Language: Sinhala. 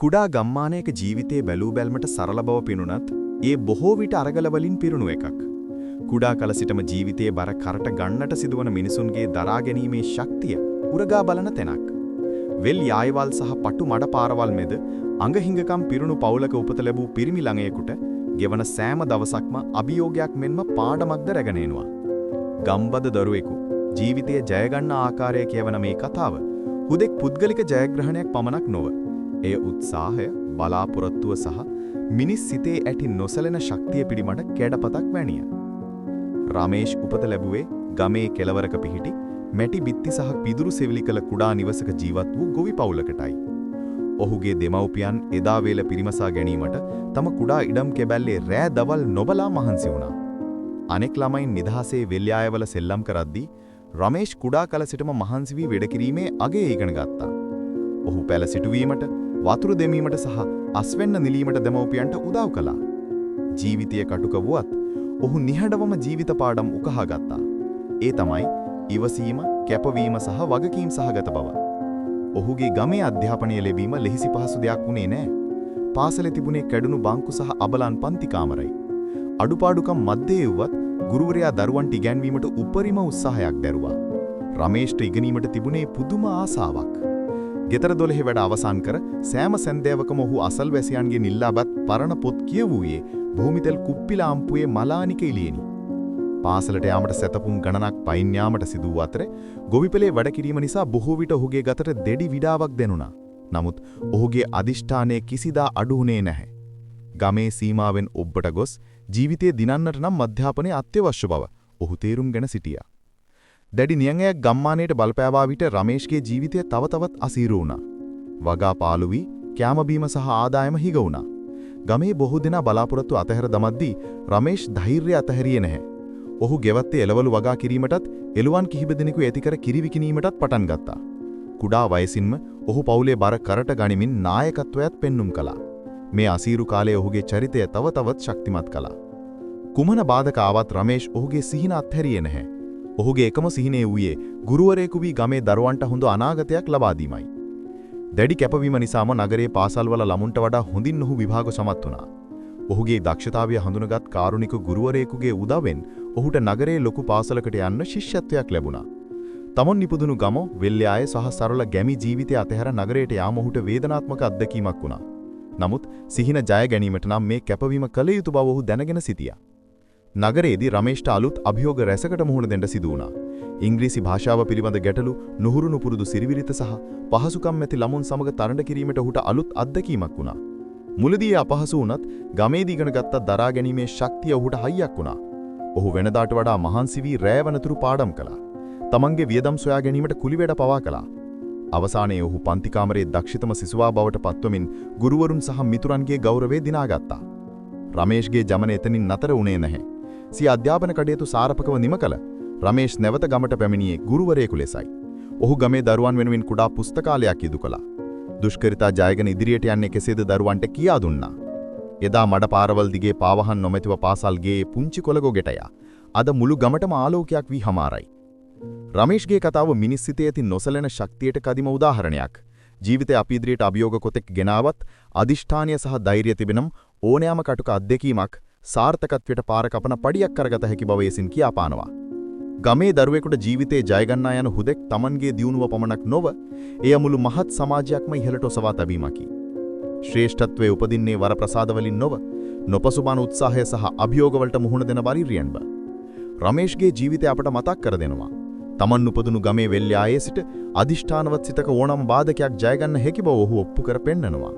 කුඩා ගම්මානයක ජීවිතයේ බැලූ බැල්මට සරල බව පිනුනත් ඒ බොහෝ විට අරගල වලින් පිරුණු එකක්. කුඩා කල සිටම ජීවිතයේ බර කරට ගන්නට සිදුවන මිනිසුන්ගේ දරා ගැනීමේ ශක්තිය උරගා බලන තැනක්. වෙල් යායවල් සහ පටු මඩ පාරවල් මැද අඟහිඟකම් පිරුණු පවුලක උපත ලැබූ පිරිමි ළඟයෙකුට ගෙවන සෑම දවසක්ම අභියෝගයක් මෙන්ම පාඩමක්ද රැගෙන එනවා. ගම්බද දරුවෙකු ජීවිතයේ ජය ගන්න ආකාරය කියවන මේ කතාව හුදෙක් පුද්ගලික ජයග්‍රහණයක් පමණක් නොව එය උත්සාහය, බලාපොරොත්තුව සහ මිනිස් සිතේ ඇති නොසැලෙන ශක්තිය පිළිබඳ කැඩපතක් වැනිය. රමේෂ් උපත ලැබුවේ ගමේ කෙළවරක පිහිටි මැටි බිත්ති සහ පිදුරු සෙවිලි කළ කුඩා නිවසක ජීවත් වූ ගොවි පවුලකටයි. ඔහුගේ දෙමව්පියන් එදා වේල පිරිමසා ගැනීමට තම කුඩා ඉඩම් කෙබැල්ලේ රෑ දවල් නොබලා මහන්සි වුණා. අනෙක් ළමයින් නිදහසේ වෙල්යායවල සෙල්ලම් කරද්දී රමේෂ් කුඩා කල සිටම මහන්සි වී වැඩ කිරීමේ අගය ඉගෙන ගත්තා. ඔහු පැල සිටුවීමට, වතුරු දෙමීමට සහ අස්වෙන්න නිලීමට දෙමව්පියන්ට උදව් කළා. ජීවිතය කටුක වුවත් ඔහු නිහඬවම ජීවිත පාඩම් උකහා ගත්තා. ඒ තමයි ඉවසීම, කැපවීම සහ වගකීම් සහගත බව. ඔහුගේ ගමේ අධ්‍යාපනය ලැබීම ලෙහිසි පහසු දෙයක් වුණේ නෑ. පාසලේ තිබුණේ කැඩුණු බංකු සහ අබලන් පන්ති කාමරයි. අඩුපාඩුකම් මැද්දේ වුවත් ගුරුවරයා දරුවන්ට ඉගැන්වීමට උපරිම උත්සාහයක් දැරුවා. රමේෂ්ට ඉගෙනීමට තිබුණේ පුදුම ආසාවක්. ගෙදර දොලෙහි වැඩ අවසන් කර සෑම සැන්දෑවකම ඔහු අසල්වැසියන්ගෙන් ඉල්ලාබත් පරණ පොත් කියවුවේ භූමිතෙල් කුප්පිලා අම්පුවේ මලානික ඉලියෙනි. පාසලට යාමට සැතපුම් ගණනක් පයින් යාමට සිදු වූ අතර ගොවිපලේ වැඩ කිරීම නිසා බොහෝ විට ඔහුගේ ගතට දෙඩි විඩාවක් දෙනුණා. නමුත් ඔහුගේ අදිෂ්ඨානය කිසිදා අඩු වුණේ නැහැ. ගමේ සීමාවෙන් ඔබ්බට ගොස් ජීවිතයේ දිනන්නට නම් අධ්‍යාපනය අත්‍යවශ්‍ය බව ඔහු තේරුම්ගෙන සිටියා. දැඩි නියඟයක් ගම්මානයට බලපෑවා විට රමේෂ්ගේ ජීවිතය තව තවත් අසීරු වුණා. වගා පාළු වී කැම බීම සහ ආදායම හිග වුණා. ගමේ බොහෝ දෙනා බලාපොරොත්තු අතහැර දමද්දී රමේෂ් ධෛර්යය අතහැරියේ නැහැ. ඔහු ගෙවත්තේ එළවලු වගා කිරීමටත් එළුවන් කිහිප දෙනෙකු ඇති කර කිරි විකිණීමටත් පටන් ගත්තා. කුඩා වයසින්ම ඔහු පවුලේ බර කරට ගනිමින් නායකත්වයක් පෙන්눔 කළා. මේ අසීරු කාලයේ ඔහුගේ චරිතය තව තවත් ශක්තිමත් කළා. කුමන බාධක ආවත් රමේෂ් ඔහුගේ සිහින අත්හැරියේ නැහැ. ඔහුගේ එකම සිහිනේ වූයේ ගුරුවරයෙකු වී ගමේ දරුවන්ට හොඳ අනාගතයක් ලබා දීමයි. දැඩි කැපවීම නිසාම නගරයේ පාසල්වල ළමුන්ට වඩා හොඳින් ඔහු විභාග සමත් වුණා. ඔහුගේ දක්ෂතාවය හඳුනගත් කාරුණික ගුරුවරයෙකුගේ උදව්වෙන් ඔහුට නගරයේ ලොකු පාසලකට යන්න ශිෂ්‍යත්වයක් ලැබුණා. තමන් නිපදුණු ගම, වෙල්යාය සහ සරල ගැමි ජීවිතය අතහැර නගරයට යාම ඔහුට වේදනාත්මක අත්දැකීමක් වුණා. නමුත් සිහින ජය ගැනීමට නම් මේ කැපවීම කළ යුතු බව ඔහු දැනගෙන සිටියා. නගරයේදී රමේෂ්ට අලුත් අභියෝග රැසකට මුහුණ දෙන්න සිදු වුණා. ඉංග්‍රීසි භාෂාව පිළිබඳ ගැටලු, නුහුරුණු පුරුදු සිරිවිරිත සහ පහසුකම් ඇති ළමුන් සමග තරඟ කිරීමට ඔහුට අලුත් අත්දැකීමක් වුණා. මුලදී අපහසු වුණත් ගමේදී ඉගෙනගත්ත දරා ගැනීමේ ශක්තිය ඔහුට හයියක් වුණා. ඔහු වෙනදාට වඩා මහන්සි වී රැවනතුරු පාඩම් කළා. තමන්ගේ වියදම් සොයා ගැනීමට කුලිවැඩ පවා කළා. අවසානයේ ඔහු පන්ති කාමරයේ දක්ෂිතම සිසුවා බවට පත්වමින් ගුරුවරුන් සහ මිතුරන්ගේ ගෞරවය දිනාගත්තා. රමේෂ්ගේ ගමන එතනින් නතර වුණේ නැහැ. සිය අධ්‍යාපන කටයුතු සාර්ථකව නිම කළ රමේෂ් නැවත ගමට පැමිණියේ ගුරුවරයෙකු ලෙසයි. ඔහු ගමේ දරුවන් වෙනුවෙන් කුඩා පුස්තකාලයක් ඉදු කළා. දුෂ්කරිතා ජයගෙන ඉදිරියට යන්නේ කෙසේද දරුවන්ට කියා දුන්නා. එදා මඩ පාරවල් දිගේ පාවහන් නොමැතිව පාසල් ගියේ පුංචි කොළගොගෙටය. අද මුළු ගමටම ආලෝකයක් වී හමාරයි. රමේෂ්ගේ කතාව මිනිස් සිතේ ඇති නොසැලෙන ශක්තියට කදිම උදාහරණයක්. ජීවිතය අපි ඉදිරියට අභියෝග කොතෙක් ගෙනාවත් අදිෂ්ඨානීය සහ ධෛර්යය තිබෙනම් ඕනෑම කටුක අත්දැකීමක් සාර්ථකත්වයට පාර කපන පඩියක් කරගත හැකි බව එසින් කියාපානවා. ගමේ දරුවෙකුට ජීවිතේ ජය ගන්නා යන හුදෙක් Tamanගේ දියුණුව පමණක් නොව එය මුළු මහත් සමාජයක්ම ඉහළට ඔසවා තැබීමකි. ශ්‍රේෂ්ඨත්වයේ උපදින්නේ වරප්‍රසාද වලින් නොව නොපසුබාන උත්සාහය සහ අභියෝගවලට මුහුණ දෙන වරිරියන්ව. රමේෂ්ගේ ජීවිතය අපට මතක් කර දෙනවා. තමන් උපදුණු ගමේ වෙල්යායේ සිට අදිෂ්ඨානවත් සිතක ඕනම බාධකයක් ජය ගන්න හැකි බව ඔහු ඔප්පු කර පෙන්නනවා.